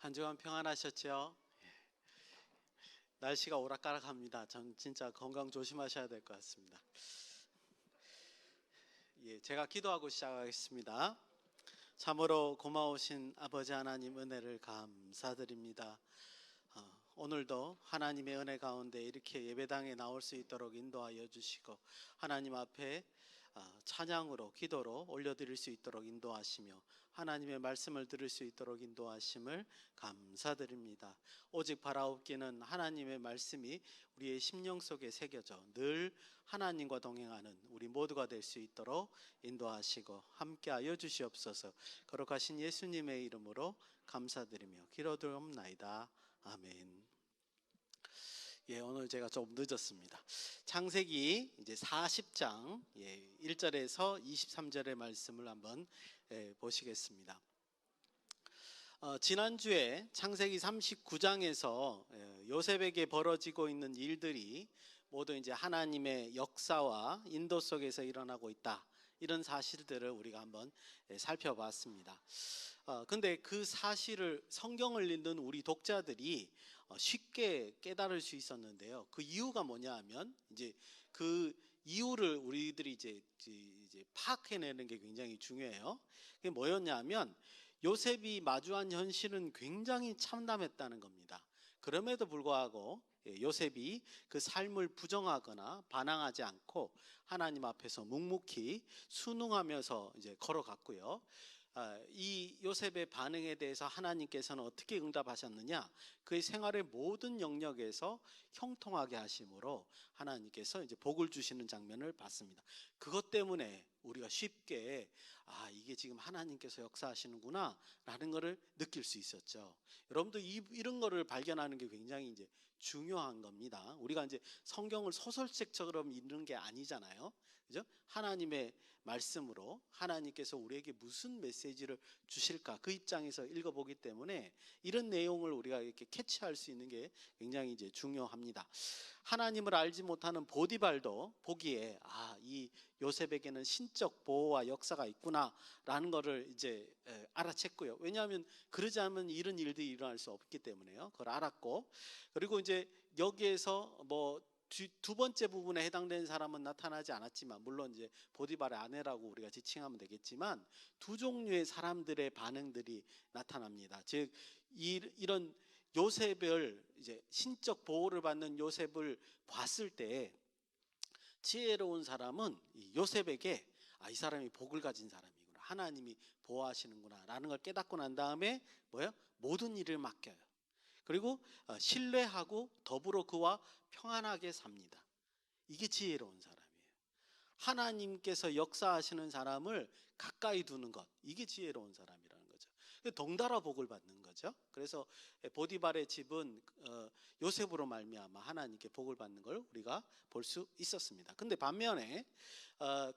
한 주간 평안하셨죠? 날씨가 오락가락합니다. 전 진짜 건강 조심하셔야 될 것 같습니다. 제가 기도하고 시작하겠습니다. 참으로 고마우신 아버지 하나님 은혜를 감사드립니다. 오늘도 하나님의 은혜 가운데 이렇게 예배당에 나올 수 있도록 인도하여 주시고 하나님 앞에 찬양으로 기도로 올려드릴 수 있도록 인도하시며 하나님의 말씀을 들을 수 있도록 인도하심을 감사드립니다. 오직 바라옵기는 하나님의 말씀이 우리의 심령 속에 새겨져 늘 하나님과 동행하는 우리 모두가 될 수 있도록 인도하시고 함께하여 주시옵소서. 거룩하신 예수님의 이름으로 감사드리며 기도드리옵나이다. 아멘. 오늘 제가 좀 늦었습니다. 창세기 이제 40장 1절에서 23절의 말씀을 한번 보시겠습니다. 지난주에 창세기 39장에서 요셉에게 벌어지고 있는 일들이 모두 이제 하나님의 역사와 인도 속에서 일어나고 있다. 이런 사실들을 우리가 한번 살펴봤습니다. 근데 그 사실을 성경을 읽는 우리 독자들이 쉽게 깨달을 수 있었는데요. 그 이유가 뭐냐 하면 이제 그 이유를 우리들이 이제 파악해내는 게 굉장히 중요해요. 그게 뭐였냐면 요셉이 마주한 현실은 굉장히 참담했다는 겁니다. 그럼에도 불구하고 요셉이 그 삶을 부정하거나 반항하지 않고 하나님 앞에서 묵묵히 순응하면서 이제 걸어갔고요. 이 요셉의 반응에 대해서 하나님께서는 어떻게 응답하셨느냐? 그의 생활의 모든 영역에서 형통하게 하심으로 하나님께서 이제 복을 주시는 장면을 봤습니다. 그것 때문에 우리가 쉽게 이게 지금 하나님께서 역사하시는구나 라는 것을 느낄 수 있었죠. 여러분도 이런 거를 발견하는 게 굉장히 이제 중요한 겁니다. 우리가 이제 성경을 소설책처럼 읽는 게 아니잖아요. 그죠? 하나님의 말씀으로 하나님께서 우리에게 무슨 메시지를 주실까 그 입장에서 읽어보기 때문에 이런 내용을 우리가 이렇게 캐치할 수 있는 게 굉장히 이제 중요합니다. 하나님을 알지 못하는 보디발도 보기에 이 요셉에게는 신적 보호와 역사가 있구나라는 것을 이제 알아챘고요. 왜냐하면 그러지 않으면 이런 일들이 일어날 수 없기 때문에요. 그걸 알았고, 그리고 이제 여기에서 두 번째 부분에 해당되는 사람은 나타나지 않았지만, 물론 이제 보디발의 아내라고 우리가 지칭하면 되겠지만 두 종류의 사람들의 반응들이 나타납니다. 즉 이런 요셉을 이제 신적 보호를 받는 요셉을 봤을 때 지혜로운 사람은 이 요셉에게 이 사람이 복을 가진 사람이구나, 하나님이 보호하시는구나 라는 걸 깨닫고 난 다음에 모든 일을 맡겨요. 그리고 신뢰하고 더불어 그와 평안하게 삽니다. 이게 지혜로운 사람이에요. 하나님께서 역사하시는 사람을 가까이 두는 것, 이게 지혜로운 사람이라는 거죠. 덩달아 복을 받는 거죠. 그래서 보디발의 집은 요셉으로 말미암아 하나님께 복을 받는 걸 우리가 볼 수 있었습니다. 근데 반면에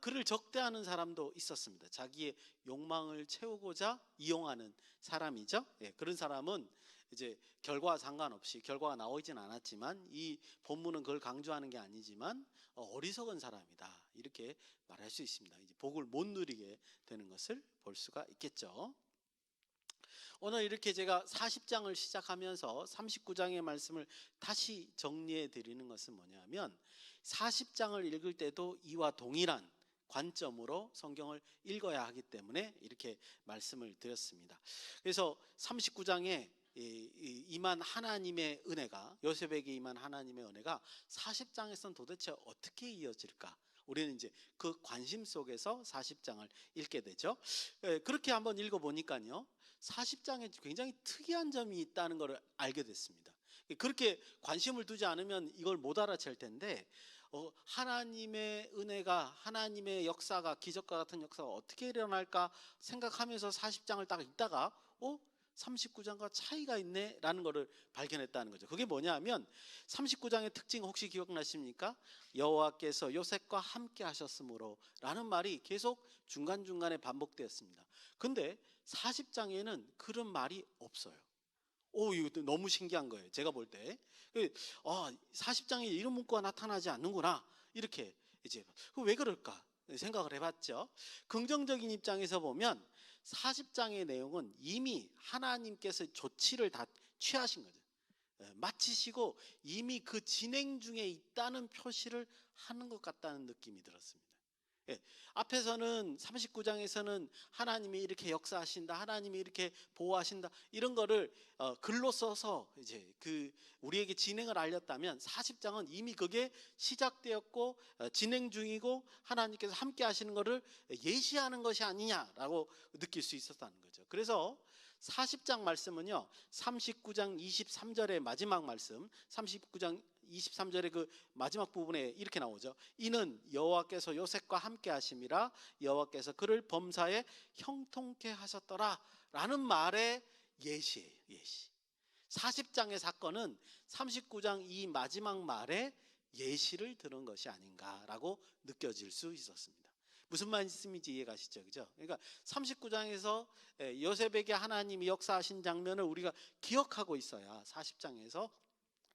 그를 적대하는 사람도 있었습니다. 자기의 욕망을 채우고자 이용하는 사람이죠. 그런 사람은 이제 결과와 상관없이, 결과가 나오진 않았지만 이 본문은 그걸 강조하는 게 아니지만 어리석은 사람이다 이렇게 말할 수 있습니다. 이제 복을 못 누리게 되는 것을 볼 수가 있겠죠. 오늘 이렇게 제가 40장을 시작하면서 39장의 말씀을 다시 정리해 드리는 것은 뭐냐면 40장을 읽을 때도 이와 동일한 관점으로 성경을 읽어야 하기 때문에 이렇게 말씀을 드렸습니다. 그래서 39장에 임한 하나님의 은혜가, 요셉에게 임한 하나님의 은혜가 40장에서는 도대체 어떻게 이어질까? 우리는 이제 그 관심 속에서 40장을 읽게 되죠. 그렇게 한번 읽어보니까요, 40장에 굉장히 특이한 점이 있다는 걸 알게 됐습니다. 그렇게 관심을 두지 않으면 이걸 못 알아챌 텐데 하나님의 은혜가, 하나님의 역사가, 기적과 같은 역사가 어떻게 일어날까 생각하면서 40장을 딱 읽다가 39장과 차이가 있네 라는 것을 발견했다는 거죠. 그게 뭐냐 하면 39장의 특징 혹시 기억나십니까? 여호와께서 요셉과 함께 하셨으므로 라는 말이 계속 중간중간에 반복되었습니다. 근데 40장에는 그런 말이 없어요. 이거 너무 신기한 거예요. 제가 볼 때 40장에 이런 문구가 나타나지 않는구나, 이렇게 이제 왜 그럴까 생각을 해봤죠. 긍정적인 입장에서 보면 40장의 내용은 이미 하나님께서 조치를 다 취하신 거죠. 마치시고 이미 그 진행 중에 있다는 표시를 하는 것 같다는 느낌이 들었습니다. 앞에서는 39장에서는 하나님이 이렇게 역사하신다, 하나님이 이렇게 보호하신다, 이런 거를 글로 써서 이제 그 우리에게 진행을 알렸다면 40장은 이미 그게 시작되었고 진행 중이고 하나님께서 함께 하시는 것을 예시하는 것이 아니냐라고 느낄 수 있었다는 거죠. 그래서 40장 말씀은요, 39장 23절의 마지막 말씀, 39장 23절의 그 마지막 부분에 이렇게 나오죠. 이는 여호와께서 요셉과 함께 하심이라 여호와께서 그를 범사에 형통케 하셨더라 라는 말의 예시예요. 예시. 40장의 사건은 39장 이 마지막 말에 예시를 들은 것이 아닌가라고 느껴질 수 있었습니다. 무슨 말씀인지 이해가시죠? 그죠? 그러니까 39장에서 요셉에게 하나님이 역사하신 장면을 우리가 기억하고 있어야 40장에서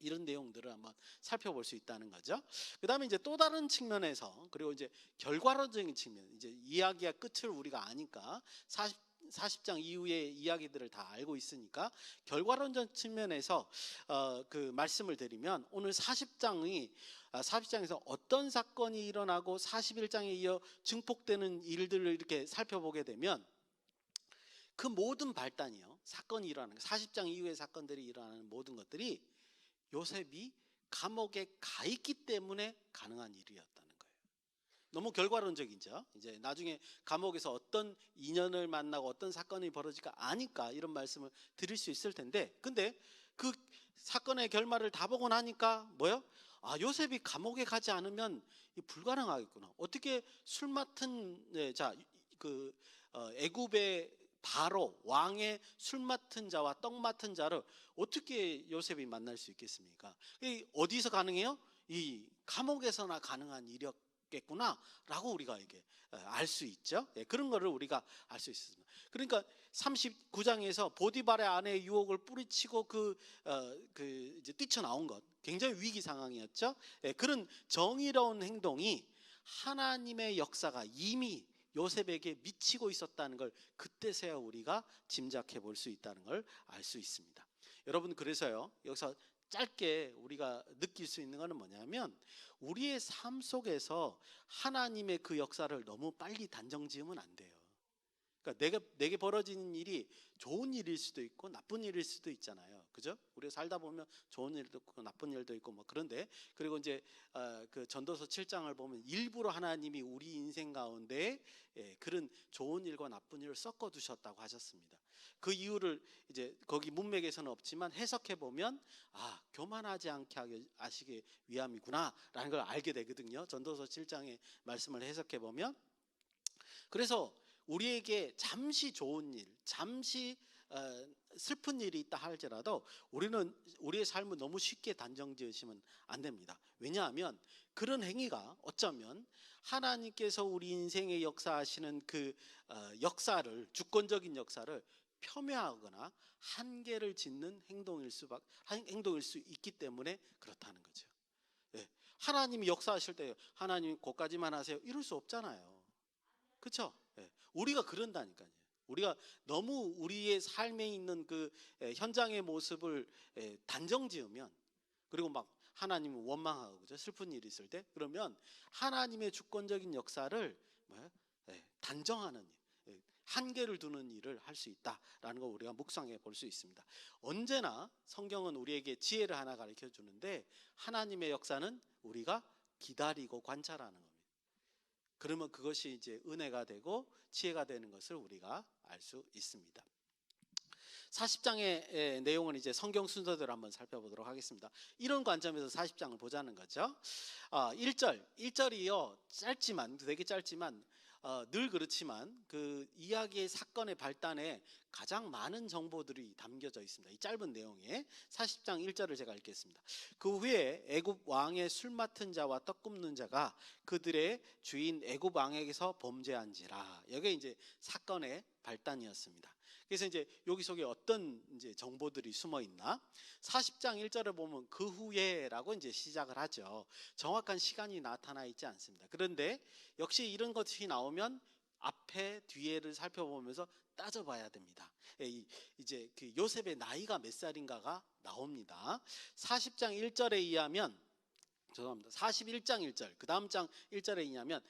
이런 내용들을 한번 살펴볼 수 있다는 거죠. 그 다음에 이제 또 다른 측면에서, 그리고 이제 결과론적인 측면, 이제 이야기의 끝을 우리가 아니까 40장 이후의 이야기들을 다 알고 있으니까 결과론적 측면에서 그 말씀을 드리면, 오늘 40장에서 어떤 사건이 일어나고 41장에 이어 증폭되는 일들을 이렇게 살펴보게 되면, 그 모든 발단이요, 사건이 일어나는 40장 이후의 사건들이 일어나는 모든 것들이 요셉이 감옥에 가 있기 때문에 가능한 일이었다는 거예요. 너무 결과론적이죠. 이제 나중에 감옥에서 어떤 인연을 만나고 어떤 사건이 벌어질까 아니까 이런 말씀을 드릴 수 있을 텐데, 근데 그 사건의 결말을 다 보고 나니까 뭐요? 아, 요셉이 감옥에 가지 않으면 불가능하겠구나. 어떻게 술 맡은 애굽의 바로 왕의 술 맡은 자와 떡 맡은 자를 어떻게 요셉이 만날 수 있겠습니까? 어디서 가능해요? 이 감옥에서나 가능한 일이었겠구나라고 우리가 이게 알 수 있죠. 그런 거를 우리가 알 수 있습니다. 그러니까 39장에서 보디발의 아내의 유혹을 뿌리치고 이제 뛰쳐나온 것, 굉장히 위기 상황이었죠. 그런 정의로운 행동이 하나님의 역사가 이미 요셉에게 미치고 있었다는 걸 그때서야 우리가 짐작해 볼 수 있다는 걸 알 수 있습니다. 여러분, 그래서요, 여기서 짧게 우리가 느낄 수 있는 것은 뭐냐면, 우리의 삶 속에서 하나님의 그 역사를 너무 빨리 단정 지으면 안 돼요. 그러니까 내게 벌어지는 일이 좋은 일일 수도 있고 나쁜 일일 수도 있잖아요. 그죠? 우리가 살다 보면 좋은 일도 있고 나쁜 일도 있고 뭐 그런데, 그리고 이제 그 전도서 7장을 보면 일부러 하나님이 우리 인생 가운데 그런 좋은 일과 나쁜 일을 섞어 두셨다고 하셨습니다. 그 이유를 이제 거기 문맥에서는 없지만 해석해 보면, 아, 교만하지 않게 하시기 위함이구나라는 걸 알게 되거든요. 전도서 7장의 말씀을 해석해 보면. 그래서 우리에게 잠시 좋은 일, 잠시 슬픈 일이 있다 할지라도 우리는 우리의 삶을 너무 쉽게 단정 지으시면 안 됩니다. 왜냐하면 그런 행위가 어쩌면 하나님께서 우리 인생에 역사하시는 그 역사를, 주권적인 역사를 폄훼하거나 한계를 짓는 행동일 수 있기 때문에 그렇다는 거죠. 하나님이 역사하실 때 하나님 거기까지만 하세요 이럴 수 없잖아요. 그렇죠? 우리가 그런다니까요. 우리가 너무 우리의 삶에 있는 그 현장의 모습을 단정 지으면, 그리고 막 하나님을 원망하고, 그죠? 슬픈 일이 있을 때 그러면 하나님의 주권적인 역사를 단정하는 일, 한계를 두는 일을 할 수 있다라는 걸 우리가 묵상해 볼 수 있습니다. 언제나 성경은 우리에게 지혜를 하나 가르쳐 주는데, 하나님의 역사는 우리가 기다리고 관찰하는 겁니다. 그러면 그것이 이제 은혜가 되고 지혜가 되는 것을 우리가 알 수 있습니다. 40장의 내용은 이제 성경 순서대로 한번 살펴보도록 하겠습니다. 이런 관점에서 40장을 보자는 거죠. 1절이요, 짧지만, 되게 짧지만 늘 그렇지만 그 이야기의 사건의 발단에 가장 많은 정보들이 담겨져 있습니다. 이 짧은 내용에 40장 1절을 제가 읽겠습니다. 그 후에 애굽 왕의 술 맡은 자와 떡 굽는 자가 그들의 주인 애굽 왕에게서 범죄한지라. 여기 이제 사건의 발단이었습니다. 그래서 이제 여기 속에 어떤 이제 정보들이 숨어 있나? 40장 1절을 보면 그 후에라고 이제 시작을 하죠. 정확한 시간이 나타나 있지 않습니다. 그런데 역시 이런 것이 나오면 앞에 뒤에를 살펴보면서 따져봐야 됩니다. 이제 그 요셉의 나이가 몇 살인가가 나옵니다. 40장 1절에 의하면, 죄송합니다. 41장 1절, 그 다음 장 1절에 의하면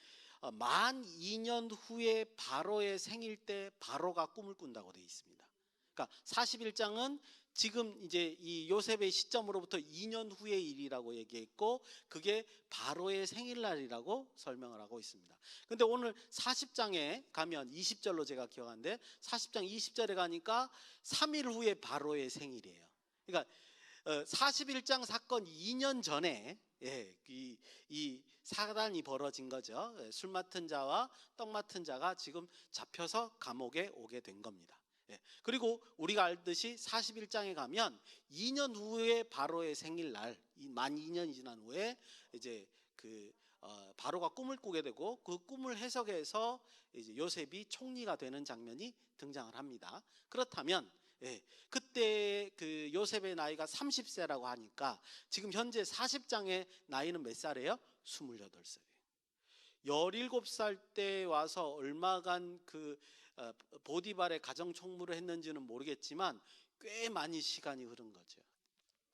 만 2년 후에 바로의 생일 때 바로가 꿈을 꾼다고 되어 있습니다. 그러니까 41장은 지금 이제 이 요셉의 시점으로부터 2년 후의 일이라고 얘기했고, 그게 바로의 생일날이라고 설명을 하고 있습니다. 근데 오늘 40장에 가면 20절로 제가 기억하는데, 40장 20절에 가니까 3일 후에 바로의 생일이에요. 그러니까 41장 사건 2년 전에 이 사단이 벌어진 거죠. 술 맡은 자와 떡 맡은 자가 지금 잡혀서 감옥에 오게 된 겁니다. 그리고 우리가 알듯이 41장에 가면 2년 후에 바로의 생일날, 만 2년이 지난 후에 이제 바로가 꿈을 꾸게 되고, 그 꿈을 해석해서 이제 요셉이 총리가 되는 장면이 등장을 합니다. 그렇다면 그때 그 요셉의 나이가 30세라고 하니까 지금 현재 40장의 나이는 몇 살이에요? 28살이에요. 17살 때 와서 얼마간 보디발의 가정 총무를 했는지는 모르겠지만 꽤 많이 시간이 흐른 거죠.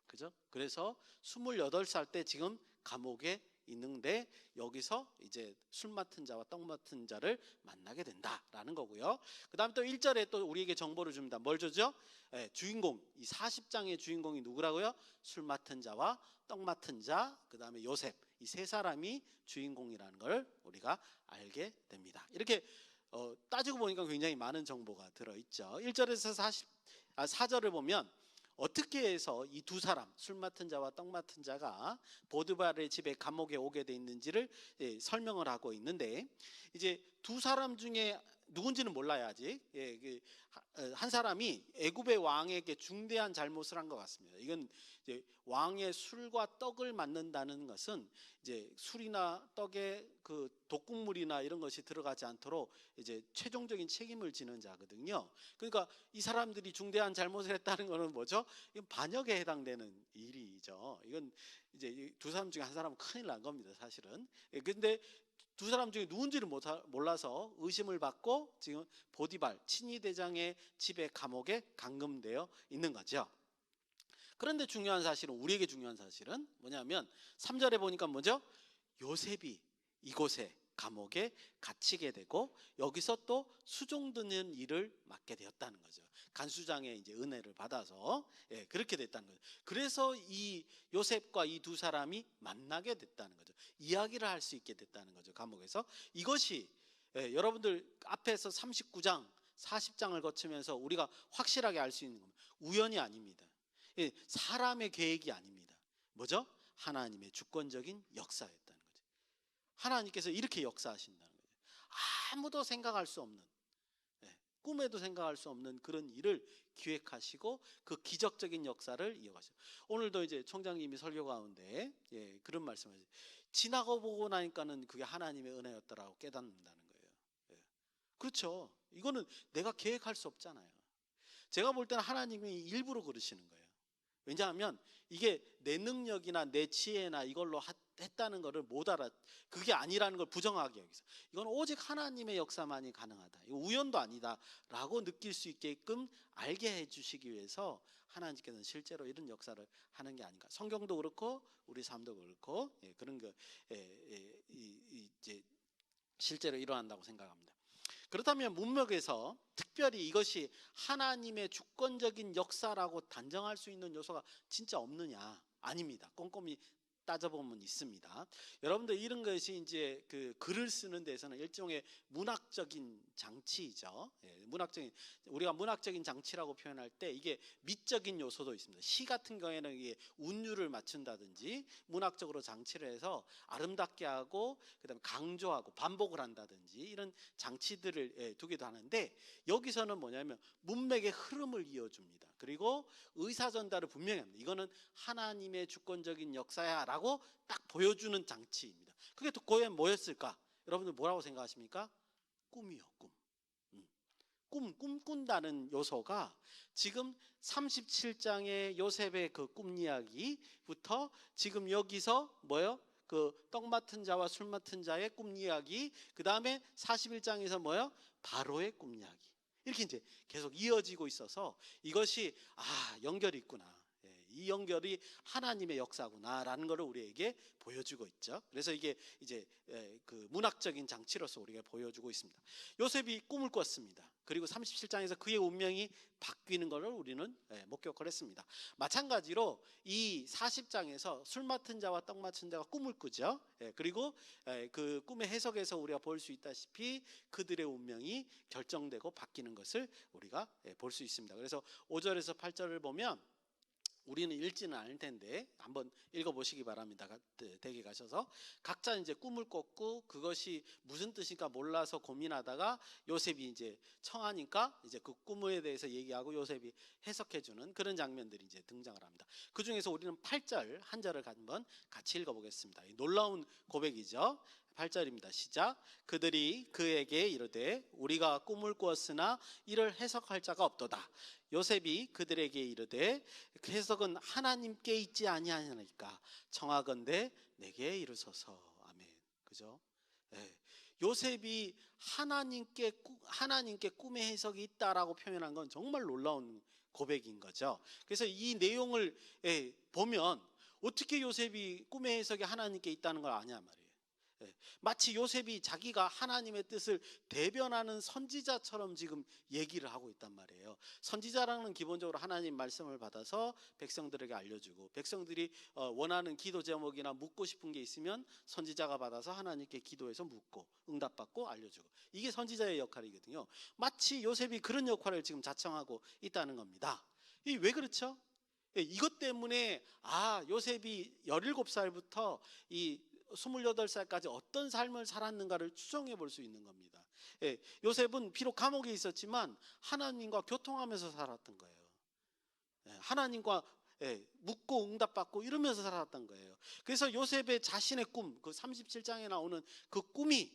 그죠? 그래서 28살 때 지금 감옥에 있는데, 여기서 이제 술 맡은 자와 떡 맡은 자를 만나게 된다라는 거고요. 그 다음 또 1절에 또 우리에게 정보를 줍니다. 뭘 주죠? 주인공, 이 40장의 주인공이 누구라고요? 술 맡은 자와 떡 맡은 자, 그 다음에 요셉, 이 세 사람이 주인공이라는 걸 우리가 알게 됩니다. 이렇게 따지고 보니까 굉장히 많은 정보가 들어있죠. 1절에서 4절을 보면 어떻게 해서 이 두 사람, 술 맡은 자와 떡 맡은 자가 보디발의 집에 감옥에 오게 돼 있는지를 설명을 하고 있는데, 이제 두 사람 중에 누군지는 몰라요 아직. 한 사람이 애굽의 왕에게 중대한 잘못을 한 것 같습니다. 이건 이제 왕의 술과 떡을 맡는다는 것은 이제 술이나 떡에 그 독국물이나 이런 것이 들어가지 않도록 이제 최종적인 책임을 지는 자거든요. 그러니까 이 사람들이 중대한 잘못을 했다는 것은 뭐죠? 이건 반역에 해당되는 일이죠. 이건 이제 두 사람 중에 한 사람은 큰일 난 겁니다, 사실은. 근데 두 사람 중에 누군지를 몰라서 의심을 받고 지금 보디발 친위 대장의 집에 감옥에 감금되어 있는 거죠. 그런데 중요한 사실은, 우리에게 중요한 사실은 뭐냐면 3절에 보니까 뭐죠? 요셉이 이곳에 감옥에 갇히게 되고 여기서 또 수종 드는 일을 맡게 되었다는 거죠. 간수장의 이제 은혜를 받아서 그렇게 됐다는 거죠. 그래서 이 요셉과 이 두 사람이 만나게 됐다는 거죠. 이야기를 할 수 있게 됐다는 거죠, 감옥에서. 이것이 여러분들 앞에서 39장, 40장을 거치면서 우리가 확실하게 알 수 있는 겁니다. 우연이 아닙니다. 사람의 계획이 아닙니다. 뭐죠? 하나님의 주권적인 역사였다는 거죠. 하나님께서 이렇게 역사하신다는 거죠. 아무도 생각할 수 없는, 꿈에도 생각할 수 없는 그런 일을 기획하시고 그 기적적인 역사를 이어가시죠. 오늘도 이제 총장님이 설교 가운데 그런 말씀을 하세요. 지나고 보고 나니까는 그게 하나님의 은혜였더라고 깨닫는다는 거예요. 그렇죠. 이거는 내가 계획할 수 없잖아요. 제가 볼 때는 하나님이 일부러 그러시는 거예요. 왜냐하면 이게 내 능력이나 내 지혜나 이걸로 했다는 것을 못 알아, 그게 아니라는 걸 부정하게 여기서, 이건 오직 하나님의 역사만이 가능하다, 이거 우연도 아니다 라고 느낄 수 있게끔 알게 해주시기 위해서 하나님께서는 실제로 이런 역사를 하는 게 아닌가. 성경도 그렇고 우리 삶도 그렇고 그런 거 이제 실제로 일어난다고 생각합니다. 그렇다면 문맥에서 특별히 이것이 하나님의 주권적인 역사라고 단정할 수 있는 요소가 진짜 없느냐? 아닙니다. 꼼꼼히 따져보면 있습니다. 여러분들 이런 것이 이제 그 글을 쓰는 데서는 일종의 문학적인 장치이죠. 우리가 문학적인 장치라고 표현할 때 이게 미적인 요소도 있습니다. 시 같은 경우에는 이게 운율을 맞춘다든지 문학적으로 장치를 해서 아름답게 하고 그다음에 강조하고 반복을 한다든지 이런 장치들을 두기도 하는데, 여기서는 뭐냐면 문맥의 흐름을 이어줍니다. 그리고 의사 전달을 분명히 합니다. 이거는 하나님의 주권적인 역사야 라고 딱 보여주는 장치입니다. 그게 또 고연 뭐였을까? 여러분들 뭐라고 생각하십니까? 꿈이요, 꿈. 꿈 꾼다는 요소가 지금 37장의 요셉의 그 꿈 이야기부터 지금 여기서 뭐요? 그 떡 맡은 자와 술 맡은 자의 꿈 이야기, 그 다음에 41장에서 뭐요? 바로의 꿈 이야기. 이렇게 이제 계속 이어지고 있어서 이것이 연결이 있구나. 이 연결이 하나님의 역사구나라는 것을 우리에게 보여주고 있죠. 그래서 이게 이제 그 문학적인 장치로서 우리가 보여주고 있습니다. 요셉이 꿈을 꿨습니다. 그리고 37장에서 그의 운명이 바뀌는 것을 우리는 목격을 했습니다. 마찬가지로 이 40장에서 술 맡은 자와 떡 맡은 자가 꿈을 꾸죠. 그리고 그 꿈의 해석에서 우리가 볼 수 있다시피 그들의 운명이 결정되고 바뀌는 것을 우리가 볼 수 있습니다. 그래서 5절에서 8절을 보면 우리는 읽지는 않을 텐데 한번 읽어보시기 바랍니다. 댁에 가셔서 각자 이제 꿈을 꿨고 그것이 무슨 뜻인가 몰라서 고민하다가 요셉이 이제 청하니까 이제 그 꿈에 대해서 얘기하고 요셉이 해석해주는 그런 장면들이 이제 등장을 합니다. 그 중에서 우리는 8절 한 절을 한번 같이 읽어보겠습니다. 놀라운 고백이죠. 8절입니다. 시작. 그들이 그에게 이르되 우리가 꿈을 꾸었으나 이를 해석할 자가 없도다. 요셉이 그들에게 이르되 그 해석은 하나님께 있지 아니하니까 청하건대 내게 이르소서. 아멘. 그죠? 요셉이 하나님께 꿈의 해석이 있다라고 표현한 건 정말 놀라운 고백인 거죠. 그래서 이 내용을 보면 어떻게 요셉이 꿈의 해석이 하나님께 있다는 걸 아냐 말이에요. 마치 요셉이 자기가 하나님의 뜻을 대변하는 선지자처럼 지금 얘기를 하고 있단 말이에요. 선지자라는 기본적으로 하나님 말씀을 받아서 백성들에게 알려주고 백성들이 원하는 기도 제목이나 묻고 싶은 게 있으면 선지자가 받아서 하나님께 기도해서 묻고 응답받고 알려주고, 이게 선지자의 역할이거든요. 마치 요셉이 그런 역할을 지금 자청하고 있다는 겁니다. 이 왜 그렇죠? 이것 때문에 요셉이 17살부터 이 28살까지 어떤 삶을 살았는가를 추정해 볼 수 있는 겁니다. 요셉은 비록 감옥에 있었지만 하나님과 교통하면서 살았던 거예요. 하나님과 묻고 응답받고 이러면서 살았던 거예요. 그래서 요셉의 자신의 꿈, 그 37장에 나오는 그 꿈이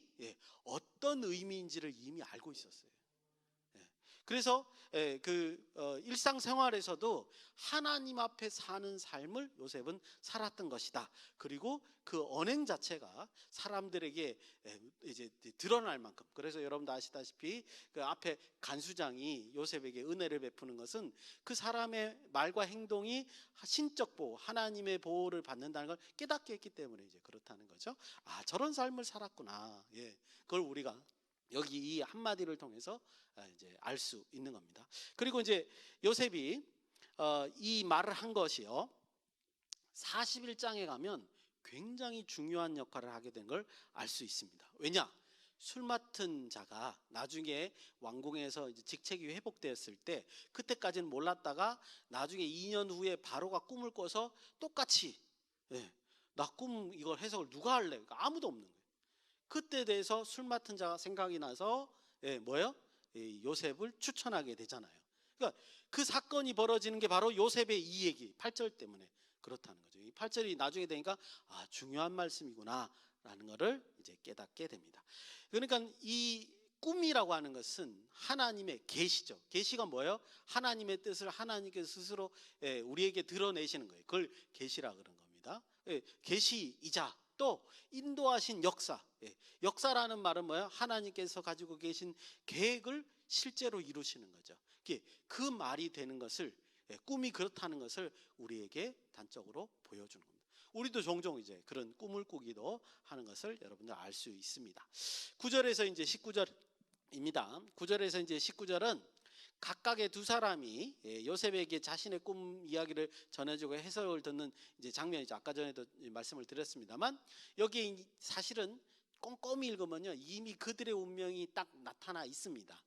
어떤 의미인지를 이미 알고 있었어요. 그래서 일상생활에서도 하나님 앞에 사는 삶을 요셉은 살았던 것이다. 그리고 그 언행 자체가 사람들에게 이제 드러날 만큼, 그래서 여러분도 아시다시피 그 앞에 간수장이 요셉에게 은혜를 베푸는 것은 그 사람의 말과 행동이 신적 보호, 하나님의 보호를 받는다는 걸 깨닫게 했기 때문에 이제 그렇다는 거죠. 저런 삶을 살았구나. 그걸 우리가 여기 이 한마디를 통해서 이제 알 수 있는 겁니다. 그리고 이제 요셉이 이 말을 한 것이요, 41장에 가면 굉장히 중요한 역할을 하게 된 걸 알 수 있습니다. 왜냐? 술 맡은 자가 나중에 왕궁에서 이제 직책이 회복되었을 때 그때까지는 몰랐다가 나중에 2년 후에 바로가 꿈을 꿔서 똑같이 나 꿈 이걸 해석을 누가 할래? 그러니까 아무도 없는 거예요. 그때 대해서 술 맡은 자가 생각이 나서 요셉을 추천하게 되잖아요. 그러니까 그 사건이 벌어지는 게 바로 요셉의 이 얘기 8절 때문에 그렇다는 거죠. 이 8절이 나중에 되니까 중요한 말씀이구나 라는 것을 이제 깨닫게 됩니다. 그러니까 이 꿈이라고 하는 것은 하나님의 계시죠. 계시가 뭐예요? 하나님의 뜻을 하나님께서 스스로 우리에게 드러내시는 거예요. 그걸 계시라 그런 겁니다. 계시이자 또 인도하신 역사. 역사라는 말은 뭐예요? 하나님께서 가지고 계신 계획을 실제로 이루시는 거죠. 그 말이 되는 것을, 꿈이 그렇다는 것을 우리에게 단적으로 보여주는 겁니다. 우리도 종종 이제 그런 꿈을 꾸기도 하는 것을 여러분들 알 수 있습니다. 9절에서 이제 19절입니다. 9절에서 이제 19절은 각각의 두 사람이 요셉에게 자신의 꿈 이야기를 전해주고 해석을 듣는 이제 장면이죠. 아까 전에도 말씀을 드렸습니다만 여기 사실은 꼼꼼히 읽으면요 이미 그들의 운명이 딱 나타나 있습니다.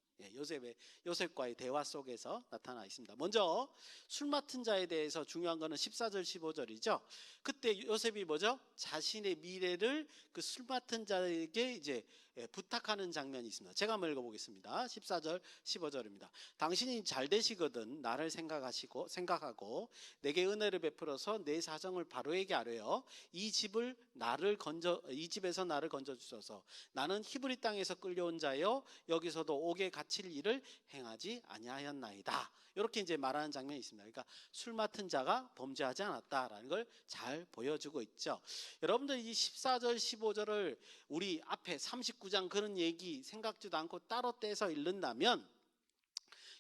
요셉과의 대화 속에서 나타나 있습니다. 먼저 술 맡은 자에 대해서 중요한 거는 14절 15절이죠. 그때 요셉이 뭐죠? 자신의 미래를 그 술 맡은 자에게 이제 부탁하는 장면이 있습니다. 제가 한번 읽어보겠습니다. 14절 15절입니다. 당신이 잘 되시거든 나를 생각하고 내게 은혜를 베풀어서 내 사정을 바로에게 아뢰어 이 집에서 나를 건져 주소서. 나는 히브리 땅에서 끌려온 자여 여기서도 옥에 갇힐 일을 행하지 아니하였나이다. 이렇게 이제 말하는 장면이 있습니다. 그러니까 술 맡은 자가 범죄하지 않았다라는 걸 잘 보여주고 있죠. 여러분들 이 14절 15절을 우리 앞에 39장 그런 얘기 생각지도 않고 따로 떼서 읽는다면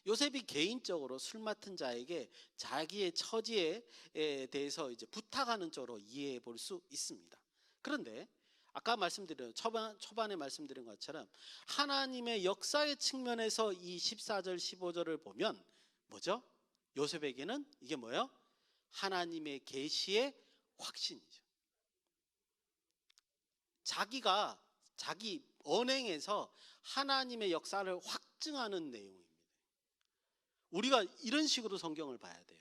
요셉이 개인적으로 술 맡은 자에게 자기의 처지에 대해서 이제 부탁하는 쪽으로 이해해 볼 수 있습니다. 그런데 아까 말씀드린 초반에 말씀드린 것처럼 하나님의 역사의 측면에서 이 14절 15절을 보면 뭐죠? 요셉에게는 이게 뭐예요? 하나님의 계시의 확신이죠. 자기 언행에서 하나님의 역사를 확증하는 내용입니다. 우리가 이런 식으로 성경을 봐야 돼요.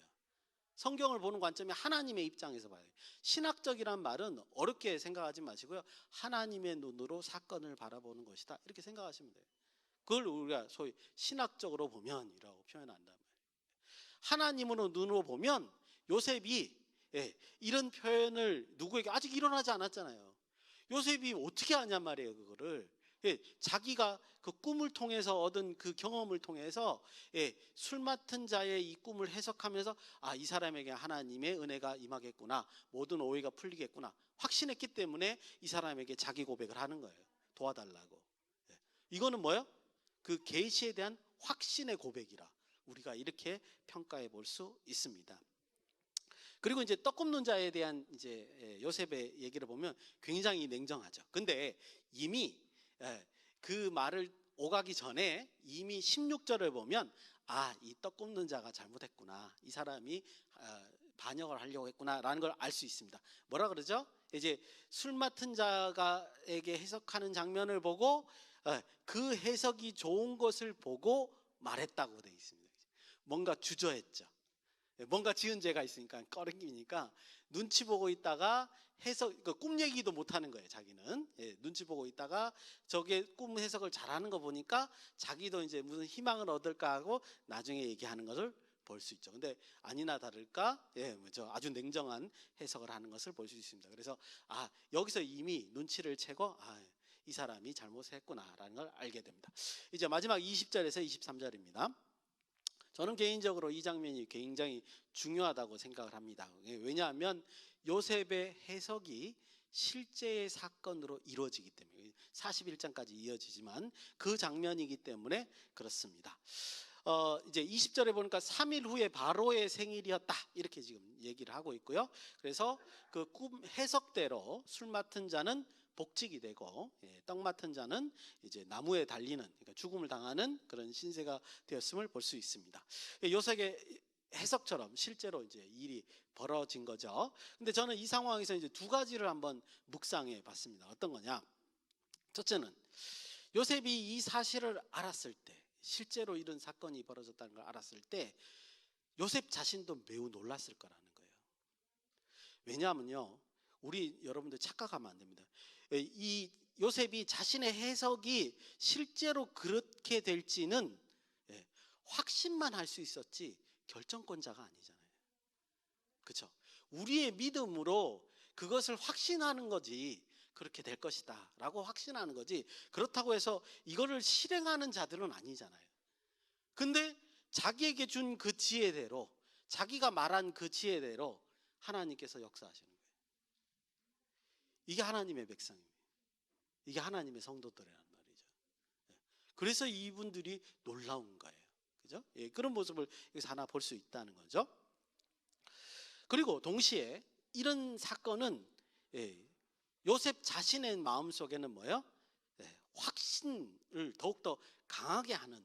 성경을 보는 관점이 하나님의 입장에서 봐야 돼요. 신학적이란 말은 어렵게 생각하지 마시고요. 하나님의 눈으로 사건을 바라보는 것이다. 이렇게 생각하시면 돼요. 그걸 우리가 소위 신학적으로 보면이라고 표현한단 말이에요. 하나님으로 눈으로 보면 요셉이 이런 표현을 누구에게 아직 일어나지 않았잖아요. 요셉이 어떻게 하냔 말이에요. 그거를 자기가 그 꿈을 통해서 얻은 그 경험을 통해서 술 맡은 자의 이 꿈을 해석하면서 이 사람에게 하나님의 은혜가 임하겠구나, 모든 오해가 풀리겠구나 확신했기 때문에 이 사람에게 자기 고백을 하는 거예요. 도와달라고. 이거는 뭐예요? 그 계시에 대한 확신의 고백이라 우리가 이렇게 평가해 볼 수 있습니다. 그리고 이제 떡 굽는 자에 대한 이제 요셉의 얘기를 보면 굉장히 냉정하죠. 근데 이미 그 말을 오가기 전에 이미 16절을 보면 이 떡 굽는 자가 잘못했구나, 이 사람이 반역을 하려고 했구나라는 걸 알 수 있습니다. 뭐라 그러죠? 이제 술 맡은 자가에게 해석하는 장면을 보고 그 해석이 좋은 것을 보고 말했다고 되어 있습니다. 뭔가 주저했죠. 뭔가 지은 죄가 있으니까 꺼리니까 눈치 보고 있다가 꿈 얘기도 못하는 거예요. 자기는 눈치 보고 있다가 저게 꿈 해석을 잘하는 거 보니까 자기도 이제 무슨 희망을 얻을까 하고 나중에 얘기하는 것을 볼 수 있죠. 근데 아니나 다를까 아주 냉정한 해석을 하는 것을 볼 수 있습니다. 그래서 여기서 이미 눈치를 채고 이 사람이 잘못했구나라는 걸 알게 됩니다. 이제 마지막 20절에서 23절입니다. 저는 개인적으로 이 장면이 굉장히 중요하다고 생각을 합니다. 왜냐하면 요셉의 해석이 실제의 사건으로 이루어지기 때문에 41장까지 이어지지만 그 장면이기 때문에 그렇습니다. 이제 20절에 보니까 3일 후에 바로의 생일이었다 이렇게 지금 얘기를 하고 있고요. 그래서 그 꿈 해석대로 술 맡은 자는 복직이 되고 떡 맡은 자는 이제 나무에 달리는, 그러니까 죽음을 당하는 그런 신세가 되었음을 볼 수 있습니다. 요셉의 해석처럼 실제로 이제 일이 벌어진 거죠. 근데 저는 이 상황에서 이제 두 가지를 한번 묵상해 봤습니다. 어떤 거냐? 첫째는 요셉이 이 사실을 알았을 때, 실제로 이런 사건이 벌어졌다는 걸 알았을 때 요셉 자신도 매우 놀랐을 거라는 거예요. 왜냐하면요, 우리 여러분들 착각하면 안 됩니다. 이 요셉이 자신의 해석이 실제로 그렇게 될지는 확신만 할 수 있었지 결정권자가 아니잖아요. 그렇죠? 우리의 믿음으로 그것을 확신하는 거지, 그렇게 될 것이다 라고 확신하는 거지, 그렇다고 해서 이거를 실행하는 자들은 아니잖아요. 근데 자기에게 준 그 지혜대로, 자기가 말한 그 지혜대로 하나님께서 역사하시는 거예요. 이게 하나님의 백성입니다. 이게 하나님의 성도들이란 말이죠. 그래서 이분들이 놀라운 거예요. 그죠? 그런 모습을 여기서 하나 볼 수 있다는 거죠. 그리고 동시에 이런 사건은 요셉 자신의 마음속에는 뭐예요? 확신을 더욱더 강하게 하는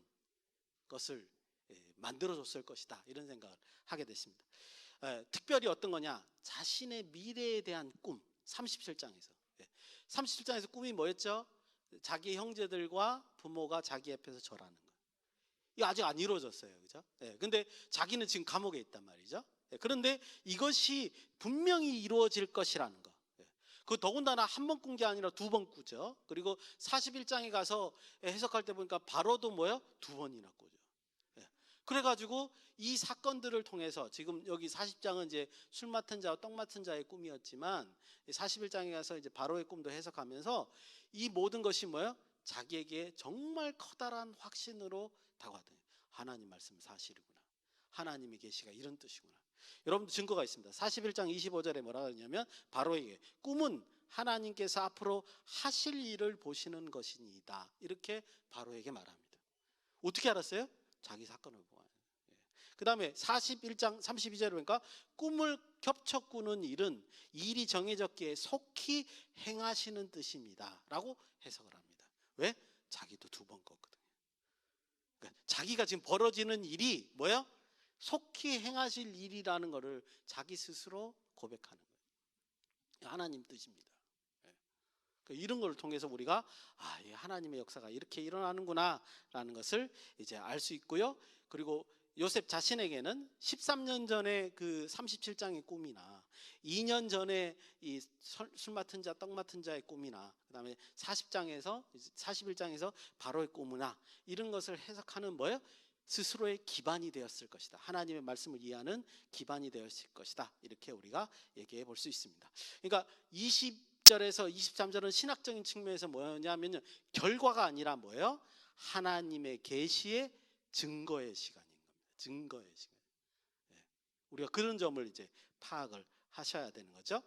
것을 만들어줬을 것이다, 이런 생각을 하게 됐습니다. 특별히 어떤 거냐? 자신의 미래에 대한 꿈. 37장에서 꿈이 뭐였죠? 자기 형제들과 부모가 자기 옆에서 절하는 거. 이거 아직 안 이루어졌어요. 그죠? 근데 자기는 지금 감옥에 있단 말이죠. 그런데 이것이 분명히 이루어질 것이라는 거. 그 더군다나 한 번 꾼 게 아니라 두 번 꾸죠. 그리고 41장에 가서 해석할 때 보니까 바로도 뭐요? 두 번이나 꾸죠. 그래가지고 이 사건들을 통해서 지금 여기 40장은 이제 술 맡은 자와 떡 맡은 자의 꿈이었지만 41장에 가서 이제 바로의 꿈도 해석하면서 이 모든 것이 뭐예요? 자기에게 정말 커다란 확신으로 다가왔다. 하나님 말씀 사실이구나. 하나님의 계시가 이런 뜻이구나. 여러분도 증거가 있습니다. 41장 25절에 뭐라고 하냐면 바로에게 꿈은 하나님께서 앞으로 하실 일을 보시는 것이니이다. 이렇게 바로에게 말합니다. 어떻게 알았어요? 자기 사건을 보아요. 그 다음에 41장 32절에 보니까 꿈을 겹쳐 꾸는 일은 일이 정해졌기에 속히 행하시는 뜻입니다 라고 해석을 합니다. 왜? 자기도 두 번 꿨거든요. 그러니까 자기가 지금 벌어지는 일이 뭐예요? 속히 행하실 일이라는 것을 자기 스스로 고백하는 거예요. 하나님 뜻입니다. 이런 걸 통해서 우리가 하나님의 역사가 이렇게 일어나는구나 라는 것을 이제 알 수 있고요. 그리고 요셉 자신에게는 13년 전에 그 37장의 꿈이나 2년 전에 이 술 맡은 자, 떡 맡은 자의 꿈이나 그다음에 41장에서 바로의 꿈이나 이런 것을 해석하는 뭐예요? 스스로의 기반이 되었을 것이다. 하나님의 말씀을 이해하는 기반이 되었을 것이다. 이렇게 우리가 얘기해 볼 수 있습니다. 그러니까 20절에서 23절은 신학적인 측면에서 뭐냐면 결과가 아니라 뭐예요? 하나님의 계시의 증거의 시간인 겁니다. 증거의 시간. 우리가 그런 점을 이제 파악을 하셔야 되는 거죠.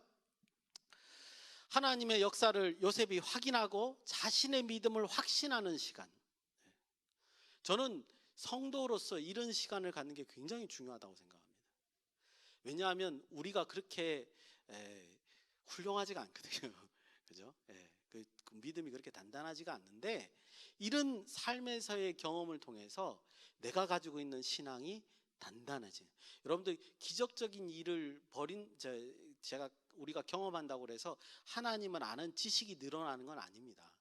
하나님의 역사를 요셉이 확인하고 자신의 믿음을 확신하는 시간. 저는 성도로서 이런 시간을 갖는 게 굉장히 중요하다고 생각합니다. 왜냐하면 우리가 그렇게 훌륭하지가 않거든요. 그죠? 그 믿음이 그렇게 단단하지가 않는데 이런 삶에서의 경험을 통해서 내가 가지고 있는 신앙이 단단해져요. 여러분들 기적적인 일을 우리가 경험한다고 해서 하나님을 아는 지식이 늘어나는 건 아닙니다.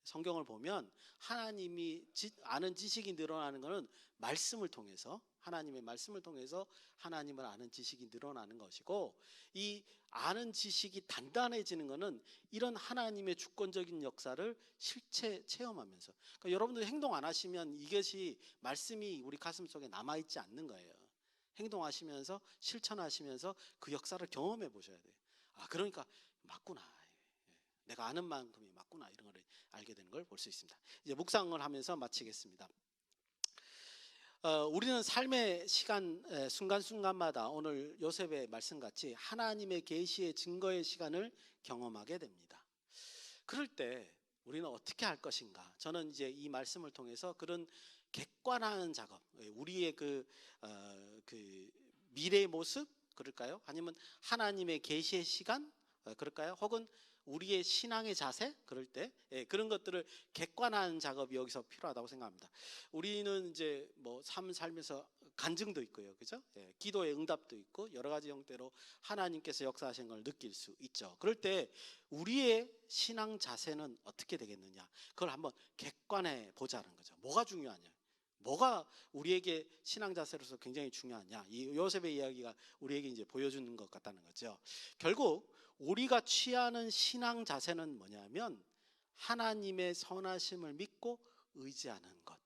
성경을 보면 하나님이 아는 지식이 늘어나는 것은 말씀을 통해서 하나님의 말씀을 통해서 하나님을 아는 지식이 늘어나는 것이고 이 아는 지식이 단단해지는 것은 이런 하나님의 주권적인 역사를 실체 체험하면서 그러니까 여러분들 행동 안 하시면 이것이 말씀이 우리 가슴 속에 남아있지 않는 거예요. 행동하시면서 실천하시면서 그 역사를 경험해 보셔야 돼요. 그러니까 맞구나. 내가 아는 만큼이 맞구나 이런 걸 알게 되는 걸 볼 수 있습니다. 이제 묵상을 하면서 마치겠습니다. 우리는 삶의 시간 순간순간마다 오늘 요셉의 말씀같이 하나님의 계시의 증거의 시간을 경험하게 됩니다. 그럴 때 우리는 어떻게 할 것인가? 저는 이제 이 말씀을 통해서 그런 객관화하는 작업, 우리의 그 미래의 모습 그럴까요? 아니면 하나님의 계시의 시간 그럴까요? 혹은 우리의 신앙의 자세 그럴 때 그런 것들을 객관화하는 작업이 여기서 필요하다고 생각합니다. 우리는 이제 뭐 삶 살면서 간증도 있고요, 그죠? 기도의 응답도 있고 여러 가지 형태로 하나님께서 역사하신 걸 느낄 수 있죠. 그럴 때 우리의 신앙 자세는 어떻게 되겠느냐? 그걸 한번 객관해 보자는 거죠. 뭐가 중요하냐? 뭐가 우리에게 신앙 자세로서 굉장히 중요하냐? 이 요셉의 이야기가 우리에게 이제 보여주는 것 같다는 거죠. 결국 우리가 취하는 신앙 자세는 뭐냐면 하나님의 선하심을 믿고 의지하는 것.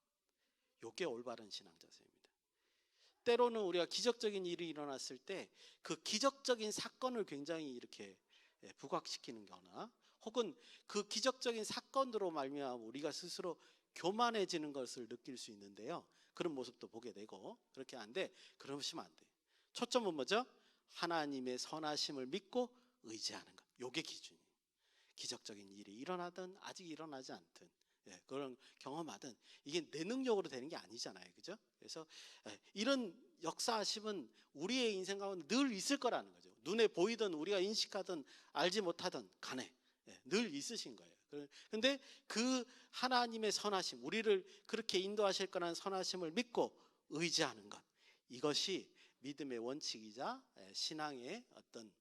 이게 올바른 신앙 자세입니다. 때로는 우리가 기적적인 일이 일어났을 때 그 기적적인 사건을 굉장히 이렇게 부각시키는 거나 혹은 그 기적적인 사건으로 말미암아 우리가 스스로 교만해지는 것을 느낄 수 있는데요. 그런 모습도 보게 되고 그렇게 하는데 그러시면 안 돼요. 초점은 뭐죠? 하나님의 선하심을 믿고 의지하는 것. 요게 기준이에요. 기적적인 일이 일어나든 아직 일어나지 않든 그런 경험하든 이게 내 능력으로 되는 게 아니잖아요. 그죠? 그래서 이런 역사하심은 우리의 인생 가운데 늘 있을 거라는 거죠. 눈에 보이든 우리가 인식하든 알지 못하든 간에 늘 있으신 거예요. 그런데 그 하나님의 선하심, 우리를 그렇게 인도하실 거라는 선하심을 믿고 의지하는 것, 이것이 믿음의 원칙이자 신앙의 어떤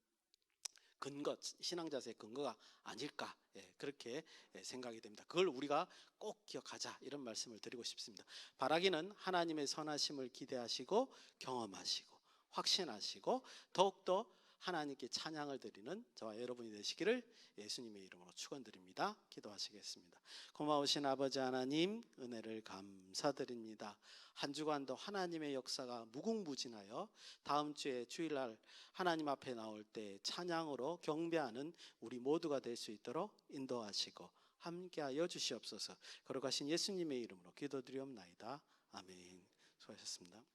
근거, 신앙 자세의 근거가 아닐까 그렇게 생각이 됩니다. 그걸 우리가 꼭 기억하자 이런 말씀을 드리고 싶습니다. 바라기는 하나님의 선하심을 기대하시고 경험하시고 확신하시고 더욱더 하나님께 찬양을 드리는 저와 여러분이 되시기를 예수님의 이름으로 축원드립니다. 기도하시겠습니다. 고마우신 아버지 하나님, 은혜를 감사드립니다. 한 주간도 하나님의 역사가 무궁무진하여 다음 주에 주일날 하나님 앞에 나올 때 찬양으로 경배하는 우리 모두가 될 수 있도록 인도하시고 함께하여 주시옵소서. 거룩하신 예수님의 이름으로 기도드리옵나이다. 아멘. 수고하셨습니다.